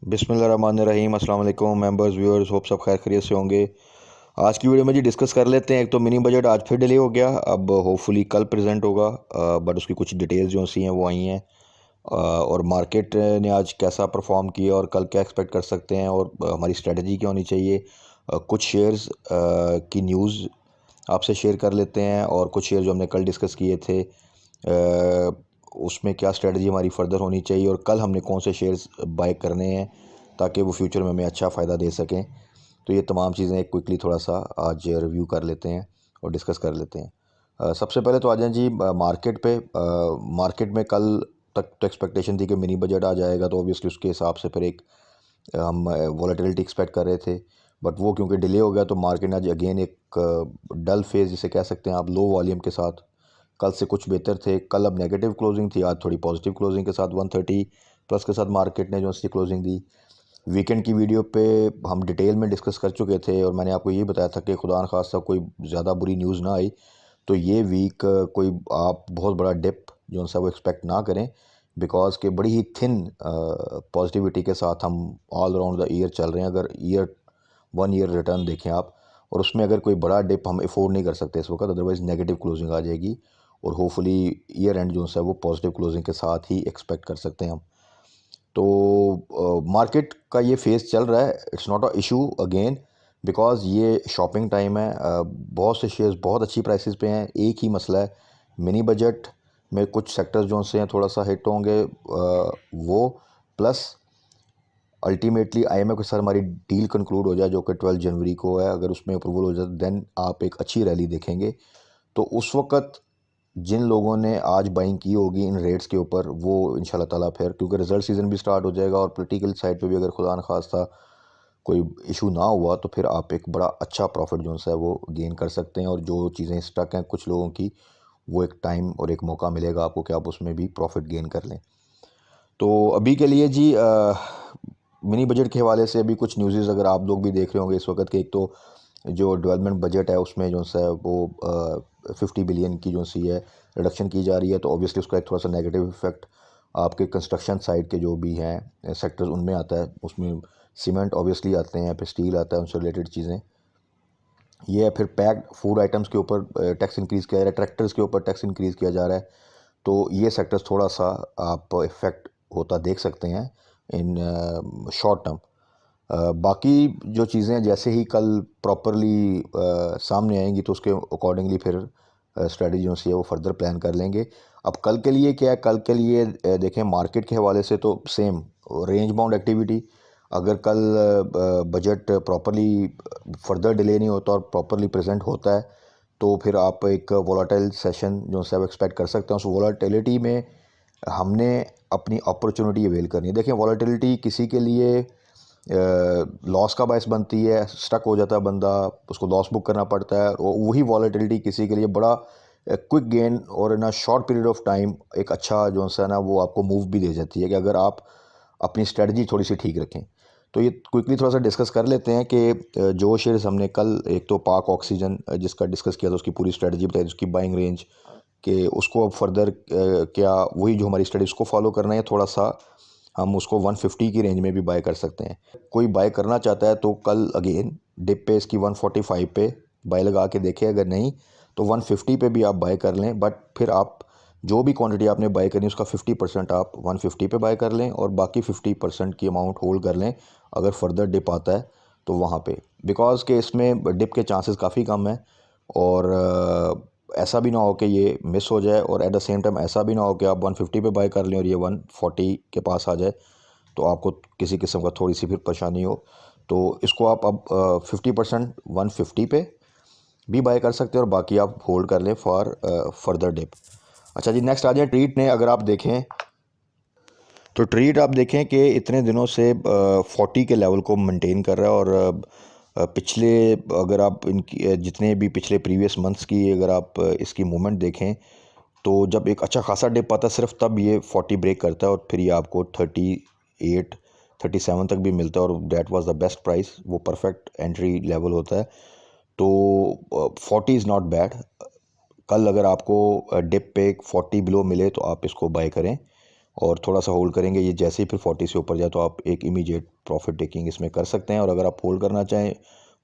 बिस्मिल्लाहिर्रहमानिर्रहीम। अस्सलाम वालेकुम मेंबर्स व्यूअर्स, होप सब खैर खैरियत से होंगे। आज की वीडियो में जी डिस्कस कर लेते हैं। एक तो मिनी बजट आज फिर डिले हो गया, अब होपफुली कल प्रेजेंट होगा, बट उसकी कुछ डिटेल्स जो सी हैं वो आई हैं। और मार्केट ने आज कैसा परफॉर्म किया और कल क्या एक्सपेक्ट कर सकते हैं और हमारी स्ट्रेटजी क्या होनी चाहिए। कुछ शेयर्स की न्यूज़ आपसे शेयर कर लेते हैं और कुछ शेयर जो हमने कल डिस्कस किए थे उसमें क्या स्ट्रेटजी हमारी फ़र्दर होनी चाहिए और कल हमने कौन से शेयर्स बाय करने हैं ताकि वो फ्यूचर में हमें अच्छा फ़ायदा दे सकें। तो ये तमाम चीज़ें क्विकली थोड़ा सा आज रिव्यू कर लेते हैं और डिस्कस कर लेते हैं। सबसे पहले तो आ जाएं जी मार्केट पे। मार्केट में कल तक तो एक्सपेक्टेशन थी कि मिनी बजट आ जाएगा, तो ऑब्वियसली उसके हिसाब से फिर एक हम वॉलेटिलिटी एक्सपेक्ट कर रहे थे, बट वो क्योंकि डिले हो गया तो मार्केट ने आज अगेन एक डल फेज़ जिसे कह सकते हैं आप, लो वॉल्यूम के साथ कल से कुछ बेहतर थे। कल अब नेगेटिव क्लोजिंग थी, आज थोड़ी पॉजिटिव क्लोजिंग के साथ 130 प्लस के साथ मार्केट ने जो सी क्लोजिंग दी। वीकेंड की वीडियो पे हम डिटेल में डिस्कस कर चुके थे और मैंने आपको ये बताया था कि खुदा न खास्ता कोई ज़्यादा बुरी न्यूज़ ना आई तो ये वीक कोई आप बहुत बड़ा डिप जो सा वो एक्सपेक्ट ना करें, बिकॉज के बड़ी ही थिन पॉजिटिविटी के साथ हम ऑल अराउंड द ईयर चल रहे हैं। अगर ईयर 1 ईयर रिटर्न देखें आप, और उसमें अगर कोई बड़ा डिप हम अफोर्ड नहीं कर सकते इस वक्त, अदरवाइज़ नेगेटिव क्लोजिंग आ जाएगी और होपफुली ईयर एंड जो है वो पॉजिटिव क्लोजिंग के साथ ही एक्सपेक्ट कर सकते हैं हम। तो मार्केट का ये फेज़ चल रहा है, it's not a issue again, because ये शॉपिंग टाइम है। बहुत से शेयर्स बहुत अच्छी प्राइसेस पे हैं। एक ही मसला है, मिनी बजट में कुछ सेक्टर्स जो से हैं थोड़ा सा हिट होंगे, वो प्लस अल्टीमेटली आईएमएफ के साथ हमारी डील कंक्लूड हो जाए जो कि 12 जनवरी को है। अगर उसमें अप्रूवल हो जाए देन आप एक अच्छी रैली देखेंगे। तो उस वक्त जिन लोगों ने आज बाइंग की होगी इन रेट्स के ऊपर, वो इंशाल्लाह ताला फिर क्योंकि रिजल्ट सीज़न भी स्टार्ट हो जाएगा और पॉलिटिकल साइड पे भी अगर खुदा न खास्ता कोई इशू ना हुआ तो फिर आप एक बड़ा अच्छा प्रॉफिट जो है वो गेन कर सकते हैं। और जो चीज़ें स्टक हैं कुछ लोगों की, वो एक टाइम और एक मौका मिलेगा आपको कि आप उसमें भी प्रॉफिट गेन कर लें। तो अभी के लिए जी मिनी बजट के हवाले से अभी कुछ न्यूज़ अगर आप लोग भी देख रहे होंगे इस वक्त के, एक तो जो डेवलपमेंट बजट है उसमें जो है वो 50 बिलियन की जो सी है रिडक्शन की जा रही है। तो ऑब्वियसली उसका एक थोड़ा सा नेगेटिव इफेक्ट आपके कंस्ट्रक्शन साइड के जो भी हैं सेक्टर्स उनमें आता है। उसमें सीमेंट ऑब्वियसली आते हैं, फिर स्टील आता है, उनसे रिलेटेड चीज़ें ये है। फिर पैक्ड फूड आइटम्स के ऊपर टैक्स इंक्रीज़ किया जा रहा है, ट्रैक्टर्स के ऊपर टैक्स इंक्रीज़ किया जा रहा है। तो ये सेक्टर्स थोड़ा सा आप इफ़ेक्ट होता देख सकते हैं इन शॉर्ट टर्म। बाकी जो चीज़ें जैसे ही कल प्रॉपरली सामने आएंगी तो उसके अकॉर्डिंगली फिर स्ट्रेटजी से वो फर्दर प्लान कर लेंगे। अब कल के लिए क्या है, कल के लिए देखें मार्केट के हवाले से तो सेम रेंज बाउंड एक्टिविटी। अगर कल बजट प्रॉपरली फर्दर डिले नहीं होता और प्रॉपरली प्रेजेंट होता है तो फिर आप एक वोलाटाइल सेशन जो है वो एक्सपेक्ट कर सकते हैं। उस वोलाटिलिटी में हमने अपनी अपॉर्चुनिटी अवेल करनी है। देखें वोलाटिलिटी किसी के लिए लॉस का बायस बनती है, स्टक हो जाता है बंदा, उसको लॉस बुक करना पड़ता है। और वही वॉलेटिलिटी किसी के लिए बड़ा क्विक गेन और in a short period of time एक अच्छा जो है ना वो आपको मूव भी दे जाती है कि अगर आप अपनी स्ट्रेटजी थोड़ी सी ठीक रखें। तो ये क्विकली थोड़ा सा डिस्कस कर लेते हैं कि जो शेयर्स हमने कल, एक तो पाक ऑक्सीजन जिसका डिस्कस किया था, उसकी पूरी स्ट्रेटजी बताई, उसकी बाइंग रेंज कि उसको अब फर्दर क्या वही जो हमारी स्टडी उसको फॉलो करना है, थोड़ा सा हम उसको 150 की रेंज में भी बाय कर सकते हैं। कोई बाय करना चाहता है तो कल अगेन डिप पे इसकी 145 पे बाय लगा के देखें, अगर नहीं तो 150 पे भी आप बाय कर लें। बट फिर आप जो भी क्वांटिटी आपने बाय करनी है उसका 50% आप 150 पे बाय कर लें और बाकी 50% की अमाउंट होल्ड कर लें अगर फर्दर डिप आता है तो वहाँ पे, बिकॉज के इसमें डिप के चांसेस काफ़ी कम है। और ऐसा भी ना हो कि ये मिस हो जाए और एट द सेम टाइम ऐसा भी ना हो कि आप 150 पे बाय कर लें और ये 140 के पास आ जाए तो आपको किसी किस्म का थोड़ी सी फिर परेशानी हो। तो इसको आप अब 50% 150 पे भी बाय कर सकते हैं और बाकी आप होल्ड कर लें फॉर फर्दर डिप। अच्छा जी, नेक्स्ट आ जाए ट्रीट ने। अगर आप देखें तो ट्रीट आप देखें कि इतने दिनों से 40 के लेवल को मेंटेन कर रहा है और पिछले अगर आप इनकी जितने भी पिछले प्रीवियस मंथ्स की अगर आप इसकी मूवमेंट देखें तो जब एक अच्छा खासा डिप आता है सिर्फ तब ये 40 ब्रेक करता है और फिर ये आपको 38 37 तक भी मिलता है और that was the best price, वो परफेक्ट एंट्री लेवल होता है। तो 40 इज़ नॉट बैड। कल अगर आपको डिप पे 40 बिलो मिले तो आप इसको बाय करें। और थोड़ा सा होल्ड करेंगे। ये जैसे ही फिर 40 से ऊपर जाए तो आप एक इमीडिएट प्रॉफिट टेकिंग इसमें कर सकते हैं। और अगर आप होल्ड करना चाहें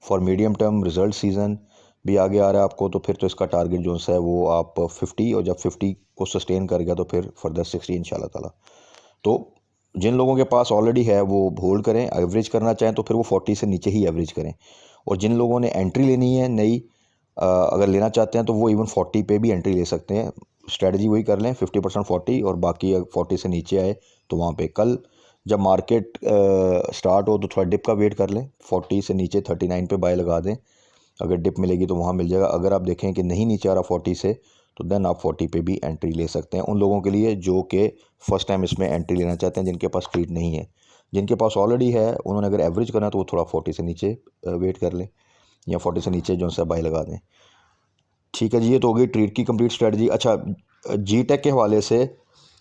for medium term, result season भी आगे आ रहा है आपको, तो फिर तो इसका टारगेट जो है वो आप 50, और जब 50 को सस्टेन कर गया तो फिर फर्दर 60 इंशाल्लाह ताला। तो जिन लोगों के पास ऑलरेडी है वो होल्ड करें, एवरेज करना चाहें तो फिर वो 40 से नीचे ही एवरेज करें। और जिन लोगों ने एंट्री लेनी है नई, अगर लेना चाहते हैं तो वो इवन 40 पे भी एंट्री ले सकते हैं। स्ट्रेटजी वही कर लें 50% 40, और बाकी 40 से नीचे आए तो वहाँ पे कल जब मार्केट स्टार्ट हो तो थोड़ा डिप का वेट कर लें, 40 से नीचे 39 पे बाय लगा दें। अगर डिप मिलेगी तो वहाँ मिल जाएगा। अगर आप देखें कि नहीं नीचे आ रहा 40 से, तो देन आप 40 पे भी एंट्री ले सकते हैं। उन लोगों के लिए जो कि फ़र्स्ट टाइम इसमें एंट्री लेना चाहते हैं, जिनके पास ट्रेड नहीं है। जिनके पास ऑलरेडी है उन्होंने अगर एवरेज करना है तो वो थोड़ा 40 से नीचे वेट कर लें, या 40 से नीचे जो है बाय लगा दें। ठीक है जी, ये तो हो गई ट्रेड की कंप्लीट स्ट्रेटजी। अच्छा, जी टेक के हवाले से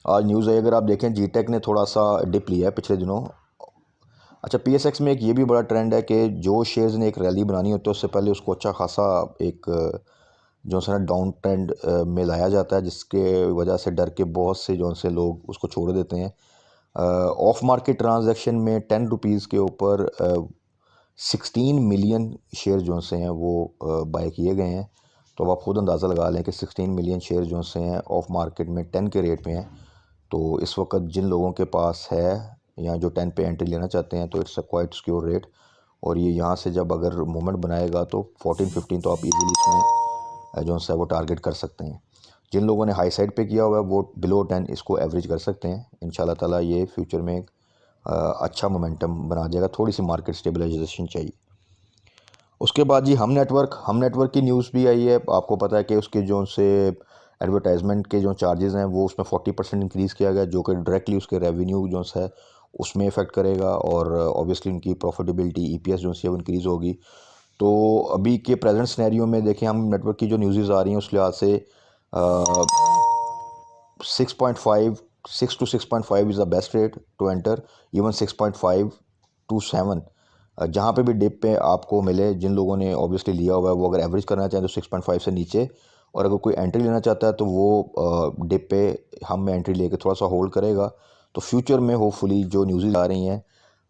आज न्यूज़ है, अगर आप देखें जी टेक ने थोड़ा सा डिप लिया है पिछले दिनों। अच्छा, पीएसएक्स में एक ये भी बड़ा ट्रेंड है कि जो शेयर्स ने एक रैली बनानी होती है उससे पहले उसको अच्छा खासा एक जो है ना डाउन ट्रेंड में लाया जाता है, जिसके वजह से डर के बहुत से जो से लोग उसको छोड़ देते हैं। ऑफ मार्केट ट्रांजैक्शन में 10 रुपीज़ के ऊपर 16 मिलियन शेयर जो से हैं वो बाय किए गए हैं। तो अब आप खुद अंदाज़ा लगा लें कि 16 मिलियन शेयर जो से हैं ऑफ मार्केट में 10 के रेट में हैं। तो इस वक्त जिन लोगों के पास है या जो 10 पे एंट्री लेना चाहते हैं तो it's a quite secure rate. और ये यहाँ से जब अगर मूवमेंट बनाएगा तो 14-15 तो आप इजीली इसमें जो है वो टारगेट कर सकते हैं। जिन लोगों ने हाई साइड पे किया हुआ है वो बिलो 10 इसको एवरेज कर सकते हैं। इंशाल्लाह ताला ये फ्यूचर में एक अच्छा मोमेंटम बना देगा। थोड़ी सी मार्केट स्टेबलाइजेशन चाहिए। उसके बाद जी हम नेटवर्क की न्यूज़ भी आई है। आपको पता है कि उसके जो से एडवर्टाइजमेंट के जो चार्जेस हैं वो उसमें 40% इंक्रीज़ किया गया, जो कि डायरेक्टली उसके रेवेन्यू जो है उसमें इफ़ेक्ट करेगा। और ऑब्वियसली उनकी प्रॉफिटेबिलिटी ईपीएस जो है वो इंक्रीज़ होगी। तो अभी के प्रेजेंट सिनेरियो में देखें, हम नेटवर्क की जो न्यूज़ आ रही हैं उस लिहाज से 6.5 6 to 6.5 is the best rate to enter, even 6.5 to 7 जहाँ पे भी डिप पे आपको मिले। जिन लोगों ने ऑब्वियसली लिया हुआ है वो अगर एवरेज करना चाहें तो 6.5 से नीचे, और अगर कोई एंट्री लेना चाहता है तो वो डिप पे हम एंट्री लेके थोड़ा सा होल्ड करेगा। तो फ्यूचर में होपफुली जो न्यूज़ आ रही हैं,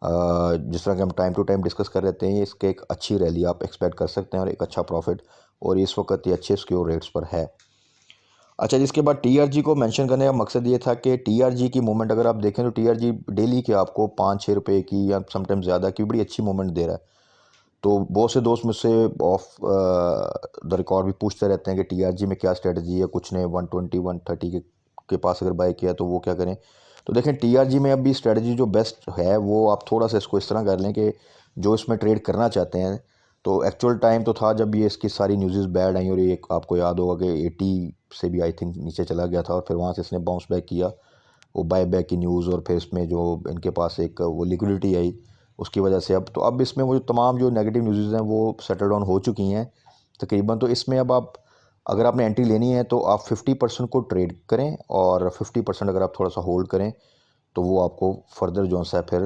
जिस तरह के हम टाइम टू टाइम डिस्कस कर रहते हैं, इसके एक अच्छी रैली आप एक्सपेक्ट कर सकते हैं और एक अच्छा प्रॉफिट। और इस वक्त ये अच्छे सिक्योर रेट्स पर है। अच्छा, जिसके बाद टीआरजी को मेंशन करने का मकसद ये था कि टीआरजी की मूवमेंट अगर आप देखें तो टीआरजी डेली के आपको 5-6 रुपए की या समटाइम्स ज़्यादा की बड़ी अच्छी मूवमेंट दे रहा है। तो बहुत से दोस्त मुझसे ऑफ द रिकॉर्ड भी पूछते रहते हैं कि टीआरजी में क्या स्ट्रेटजी है, कुछ ने 120 130 के पास अगर बाय किया तो वो क्या करें। तो देखें, टीआरजी में अभी स्ट्रेटजी जो बेस्ट है वो आप थोड़ा सा इसको इस तरह कर लें कि जो इसमें ट्रेड करना चाहते हैं, तो एक्चुअल टाइम तो था जब ये इसकी सारी न्यूज़ बैड आई, और ये आपको याद होगा कि 80 से भी आई थिंक नीचे चला गया था, और फिर वहाँ से इसने बाउंस बैक किया वो बाय बैक की न्यूज़, और फिर इसमें जो इनके पास एक वो लिक्विडिटी आई उसकी वजह से। अब इसमें वो जो तमाम जो नेगेटिव न्यूज़ हैं वो सेटल डाउन हो चुकी हैं तकरीबन। तो इसमें अब आप अगर आपने एंट्री लेनी है तो आप 50% को ट्रेड करें, और 50% अगर आप थोड़ा सा होल्ड करें तो वो आपको फर्दर जो है फिर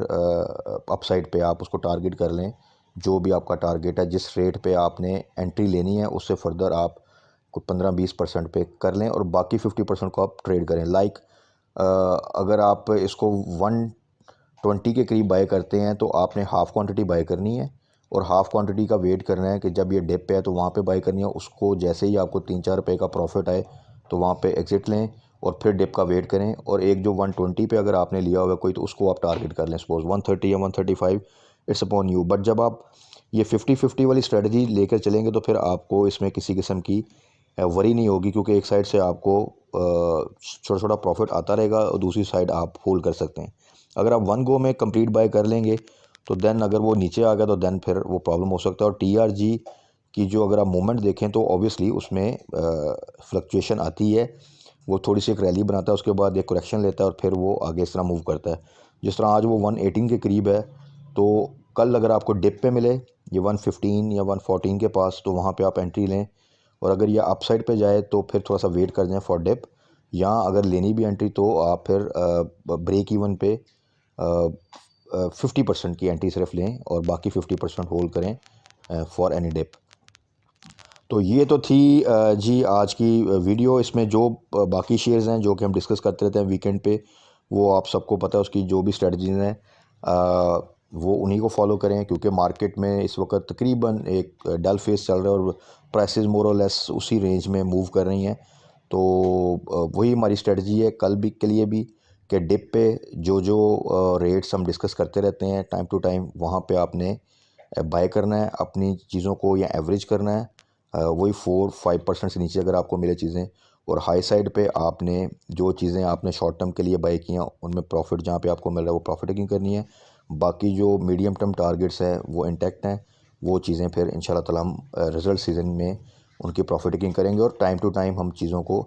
अपसाइड पे आप उसको टारगेट कर लें। जो भी आपका टारगेट है, जिस रेट पे आपने एंट्री लेनी है उससे फर्दर आप कुछ 15-20% पे कर लें, और बाकी 50% को आप ट्रेड करें। लाइक अगर आप इसको 120 के करीब बाय करते हैं तो आपने हाफ़ क्वांटिटी बाय करनी है, और हाफ़ क्वांटिटी का वेट करना है कि जब ये डिप पे है तो वहाँ पे बाय करनी है। उसको जैसे ही आपको 3-4 रुपये का प्रॉफिट आए तो वहाँ पे एग्ज़िट लें, और फिर डिप का वेट करें। और एक जो 120 पे अगर आपने लिया हुआ कोई तो उसको आप टारगेट कर लें, सपोज़ 130 या 135, इट्स अपॉन यू। बट जब आप ये 50-50 वाली स्ट्रेटजी लेकर चलेंगे तो फिर आपको इसमें किसी किस्म की वरी नहीं होगी, क्योंकि एक साइड से आपको छोटा छोटा प्रॉफिट आता रहेगा और दूसरी साइड आप होल्ड कर सकते हैं। अगर आप वन गो में कंप्लीट बाय कर लेंगे तो देन अगर वो नीचे आ गया तो देन फिर वो प्रॉब्लम हो सकता है। और टीआरजी की जो अगर आप मूवमेंट देखें तो ऑब्वियसली उसमें फ्लक्चुएशन आती है। वो थोड़ी सी एक रैली बनाता है, उसके बाद एक करेक्शन लेता है, और फिर वो आगे इस तरह मूव करता है। जिस तरह आज वो 118 के करीब है, तो कल अगर आपको डिप पे मिले ये 115 या 114 के पास, तो वहाँ पे आप एंट्री लें। और अगर ये अपसाइड पे जाए तो फिर थोड़ा सा वेट कर दें फॉर डिप, या अगर लेनी भी एंट्री तो आप फिर ब्रेक इवन पे 50% की एंट्री सिर्फ लें और बाकी 50% होल्ड करें फॉर एनी डिप। तो ये तो थी जी आज की वीडियो। इसमें जो बाकी शेयर्स हैं जो कि हम डिस्कस करते रहते हैं वीकेंड पे, वो आप सबको पता है, उसकी जो भी स्ट्रेटजीज़ हैं वो उन्हीं को फॉलो करें, क्योंकि मार्केट में इस वक्त तकरीबन एक डल फेस चल रहा है और प्राइसेस मोर और लेस उसी रेंज में मूव कर रही हैं। तो वही हमारी स्ट्रेटजी है कल भी के लिए भी, कि डिप पे जो जो रेट्स हम डिस्कस करते रहते हैं टाइम टू टाइम, वहाँ पे आपने बाय करना है अपनी चीज़ों को या एवरेज करना है। वही 4-5% से नीचे अगर आपको मिले चीज़ें, और हाई साइड पे आपने जो चीज़ें आपने शॉर्ट टर्म के लिए बाय की हैं उनमें प्रॉफिट जहाँ पे आपको मिल रहा है वो प्रॉफिट टेकिंग करनी है। बाकी जो मीडियम टर्म टारगेट्स हैं वो इंटैक्ट हैं, वो चीज़ें फिर इंशाल्लाह ताला हम रिज़ल्ट सीज़न में उनकी प्रॉफिट टेकिंग करेंगे, और टाइम टू टाइम हम चीज़ों को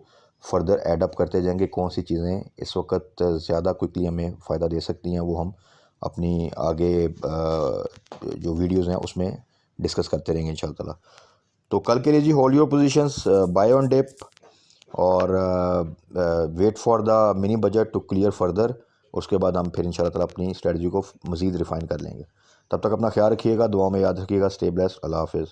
फर्दर ऐड अप करते जाएंगे। कौन सी चीज़ें इस वक्त ज़्यादा क्विकली हमें फ़ायदा दे सकती हैं वो हम अपनी आगे जो वीडियोज़ हैं उसमें डिस्कस करते रहेंगे इंशाल्लाह ताला। तो कल के लिए जी hold your positions, buy on dip, और wait for the mini budget to clear further. उसके बाद हम फिर इंशाल्लाह ताला अपनी स्ट्रेटजी को मज़ीद रिफ़ाइन कर लेंगे। तब तक अपना ख्याल रखिएगा, दुआ में याद रखिएगा। Stay blessed. अल्लाह हाफ़िज़।